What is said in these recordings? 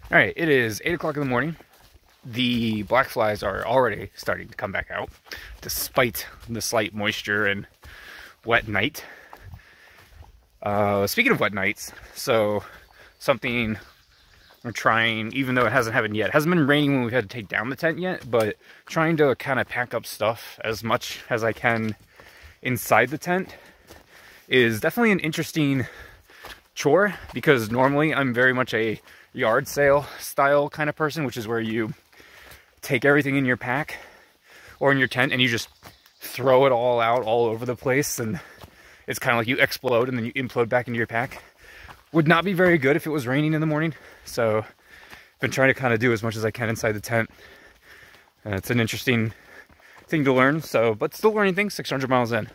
All right, it is 8 o'clock in the morning. The black flies are already starting to come back out, despite the slight moisture and wet night. Speaking of wet nights, so something we're trying, even though it hasn't happened yet, it hasn't been raining when we've had to take down the tent yet, but trying to kind of pack up stuff as much as I can inside the tent is definitely an interesting chore, because normally I'm very much a yard sale style kind of person, which is where you take everything in your pack or in your tent and you just throw it all out all over the place, and it's kind of like you explode and then you implode back into your pack. Would not be very good if it was raining in the morning, so I've been trying to kind of do as much as I can inside the tent. It's an interesting thing to learn, so, but still learning things 600 miles in.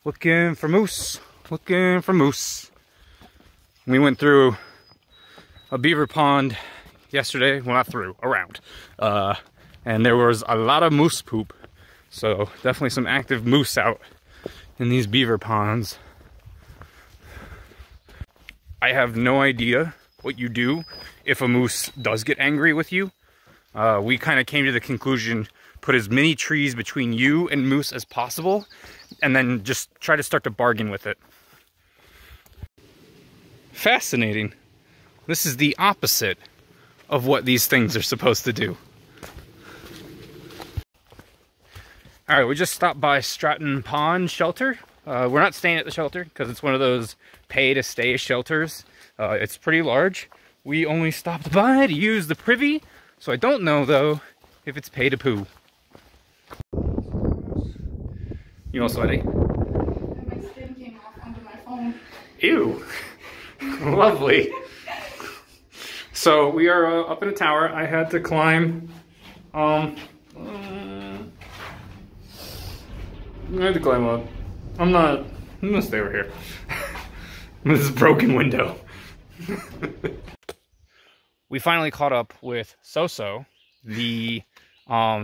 Looking for moose, looking for moose. We went through a beaver pond yesterday, well, not through, around. And there was a lot of moose poop. So definitely some active moose out in these beaver ponds. I have no idea what you do if a moose does get angry with you. We kind of came to the conclusion, put as many trees between you and moose as possible, and then just try to start to bargain with it. Fascinating. This is the opposite of what these things are supposed to do. All right, we just stopped by Stratton Pond Shelter. We're not staying at the shelter because it's one of those pay-to-stay shelters. It's pretty large. We only stopped by to use the privy, so I don't know, though, if it's pay-to-poo. You all sweaty? My skin came off onto my phone. Ew. Lovely. So we are up in a tower. I had to climb. I had to climb up. I'm gonna stay over here. This is a broken window. We finally caught up with Soso, the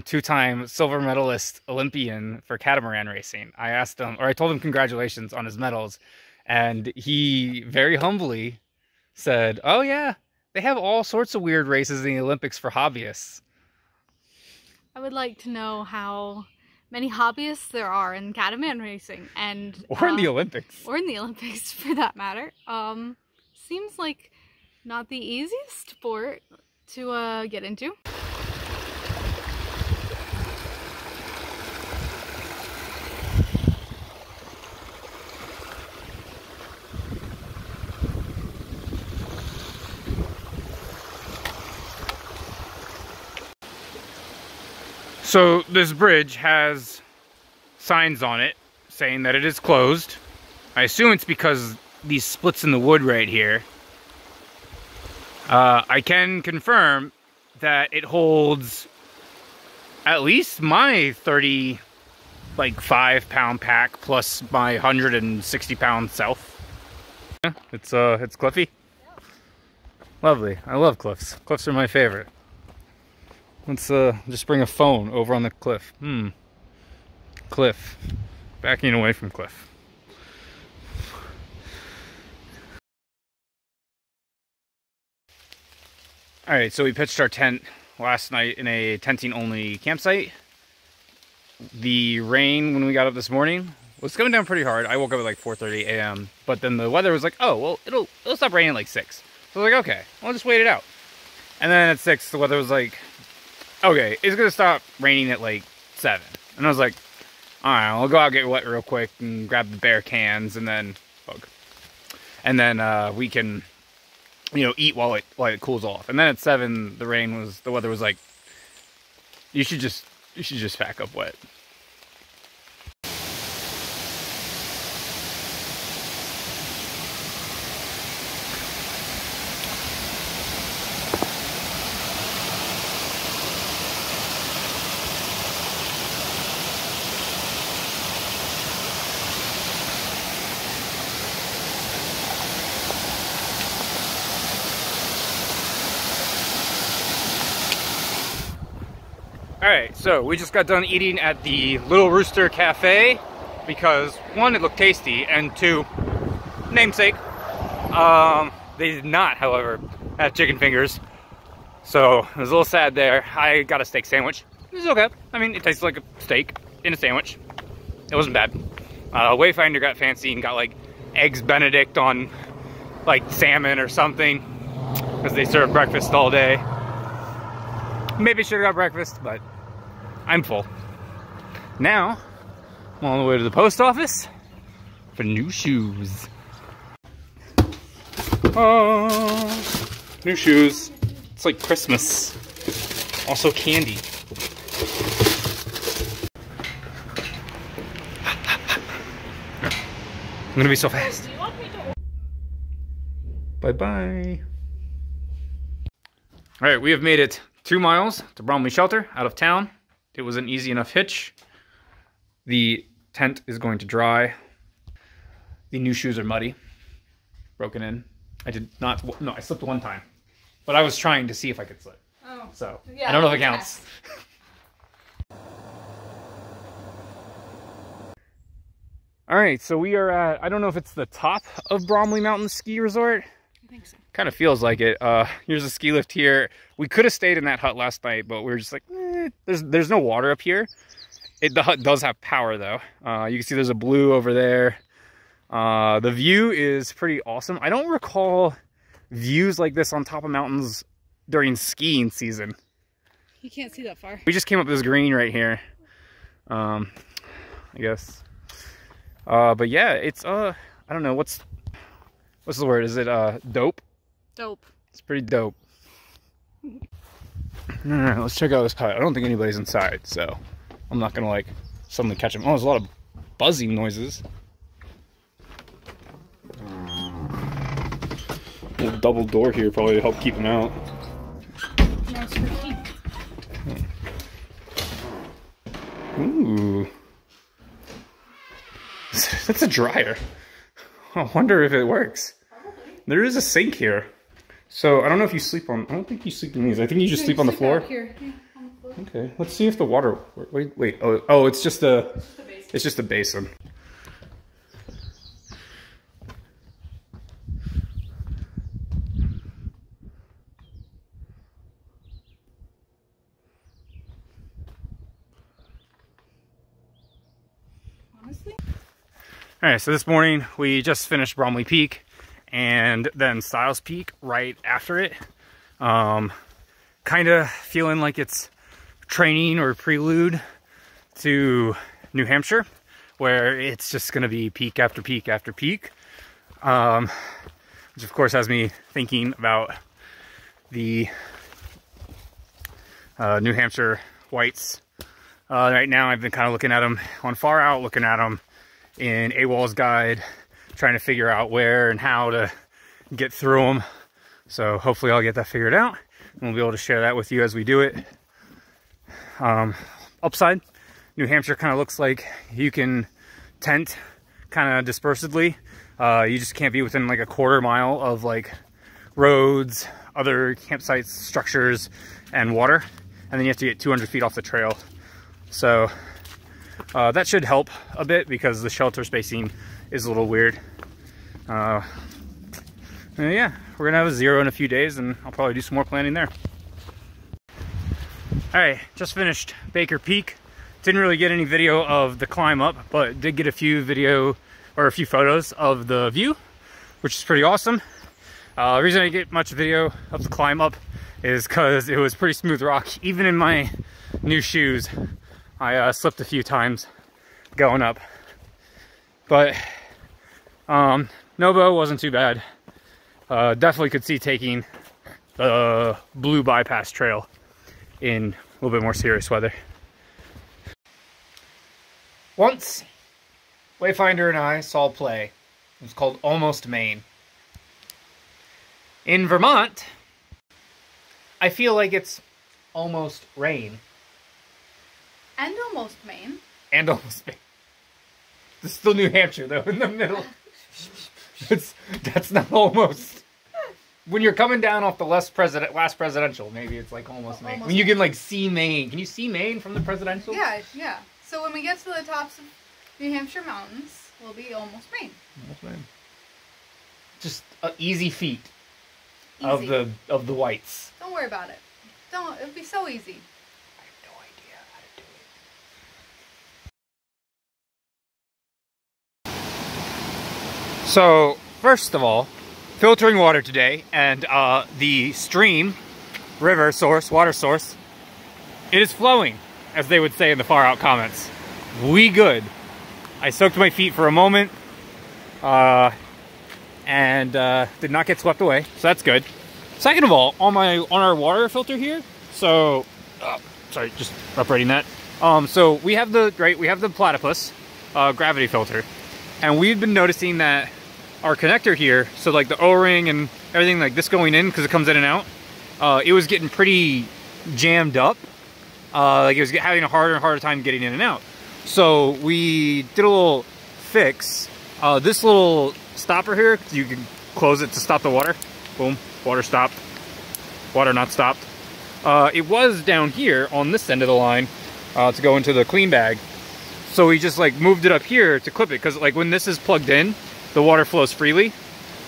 two-time silver medalist Olympian for catamaran racing. I asked him, or I told him congratulations on his medals, and he very humbly said, "Oh yeah, they have all sorts of weird races in the Olympics for hobbyists." I would like to know how many hobbyists there are in catamaran racing, and Or in the Olympics. Or in the Olympics, for that matter. Seems like not the easiest sport to get into. So this bridge has signs on it saying that it is closed. I assume it's because these splits in the wood right here. I can confirm that it holds at least my 35-pound pack plus my 160-pound self. Yeah, it's cliffy. Lovely. I love cliffs. Cliffs are my favorite. Let's just bring a phone over on the cliff. Cliff. Backing away from cliff. Alright, so we pitched our tent last night in a tenting only campsite. The rain when we got up this morning was coming down pretty hard. I woke up at like 4:30 a.m. But then the weather was like, oh, well, it'll stop raining at like 6. So I was like, okay, I'll just wait it out. And then at 6, the weather was like, okay, it's gonna stop raining at like 7. And I was like, alright, I'll go out and get wet real quick and grab the bear cans and then we can, you know, eat while it cools off. And then at 7, the weather was like, you should just pack up wet. Alright, so we just got done eating at the Little Rooster Cafe because one, it looked tasty, and two, namesake. They did not, however, have chicken fingers. So I was a little sad there. I got a steak sandwich. It was okay. I mean, it tastes like a steak in a sandwich. It wasn't bad. Wayfinder got fancy and got like eggs Benedict on like salmon or something because they serve breakfast all day. Maybe should have got breakfast, but I'm full. Now, I'm on the way to the post office for new shoes. Oh, new shoes. It's like Christmas. Also candy. I'm gonna be so fast. Bye-bye. All right, we have made it 2 miles to Bromley Shelter out of town. It was an easy enough hitch. The tent is going to dry. The new shoes are muddy, broken in. I did not, no, I slipped one time, but I was trying to see if I could slip. Oh. So, yeah, I don't know if it counts. All right, so we are at, I don't know if it's the top of Bromley Mountain Ski Resort. I think so. Kind of feels like it. Here's a ski lift here. We could have stayed in that hut last night, but we were just like, there's no water up here. The hut does have power though. You can see there's a blue over there. The view is pretty awesome. I don't recall views like this on top of mountains during skiing season. You can't see that far. We just came up this green right here. I guess. But yeah, it's I don't know, what's the word? Is it dope? Dope. It's pretty dope. Alright, let's check out this hut. I don't think anybody's inside, so I'm not gonna like suddenly catch them. Oh, there's a lot of buzzing noises. Little double door here probably to help keep them out. Nice for heat. Ooh. That's a dryer. I wonder if it works. Probably. There is a sink here. So I don't know if you sleep on, I don't think you sleep in these. I think you just sleep on the floor. Here. Yeah, on the floor. Okay, let's see if the water, wait. Oh, it's just a, it's just a basin. Honestly? All right, so this morning we just finished Bromley Peak and then Stiles Peak right after it. Kind of feeling like it's training or prelude to New Hampshire, where it's just going to be peak after peak after peak. Which of course has me thinking about the New Hampshire whites. Right now I've been kind of looking at them on Far Out, looking at them in AWOL's guide, trying to figure out where and how to get through them. So hopefully I'll get that figured out and we'll be able to share that with you as we do it. Upside, New Hampshire kind of looks like you can tent kind of dispersedly. You just can't be within like a quarter mile of like roads, other campsites, structures, and water. And then you have to get 200 feet off the trail. So that should help a bit because the shelter spacing is a little weird. Yeah, we're gonna have a 0 in a few days and I'll probably do some more planning there. All right, just finished Baker Peak. Didn't really get any video of the climb up, but did get a few photos of the view, which is pretty awesome. The reason I didn't get much video of the climb up is because it was pretty smooth rock. Even in my new shoes, I slipped a few times going up. But Nobo wasn't too bad. Definitely could see taking the Blue Bypass Trail in a little bit more serious weather. Once, Wayfinder and I saw a play. It was called Almost Maine. In Vermont, I feel like it's almost rain. And almost Maine. And almost Maine. It's still New Hampshire, though, in the middle. That's not almost. when you're coming down off the last presidential, maybe it's like almost Maine. When you can like see Maine. Can you see Maine from the presidential? Yeah, yeah. So when we get to the tops of New Hampshire mountains, we'll be almost Maine. Almost Maine. Just an easy feat Easy. of the whites. Don't worry about it. It'll be so easy. I have no idea how to do it. So, first of all, filtering water today, and the stream, river source, water source, it is flowing, as they would say in the far out comments. We good. I soaked my feet for a moment, and did not get swept away, so that's good. Second of all, on our water filter here, so sorry, just operating that. So we have the Platypus gravity filter, and we've been noticing that our connector here, so like the O-ring and everything like this going in, because it comes in and out, it was getting pretty jammed up. Like it was having a harder and harder time getting in and out. So we did a little fix. This little stopper here, you can close it to stop the water. Boom, water stopped. Water not stopped. It was down here on this end of the line to go into the clean bag. So we just like moved it up here to clip it, because like when this is plugged in, the water flows freely.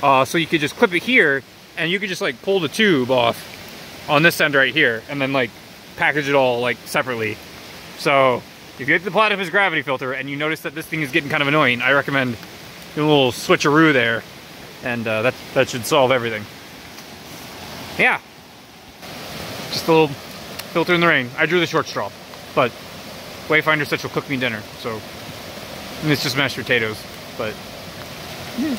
So you could just clip it here, and you could just like pull the tube off on this end right here, and then like package it all like separately. So if you get the Platypus gravity filter and you notice that this thing is getting kind of annoying, I recommend doing a little switcheroo there, and that should solve everything. Yeah, just a little filter in the rain. I drew the short straw, but Wayfinder said she'll cook me dinner, so and it's just mashed potatoes, but yeah.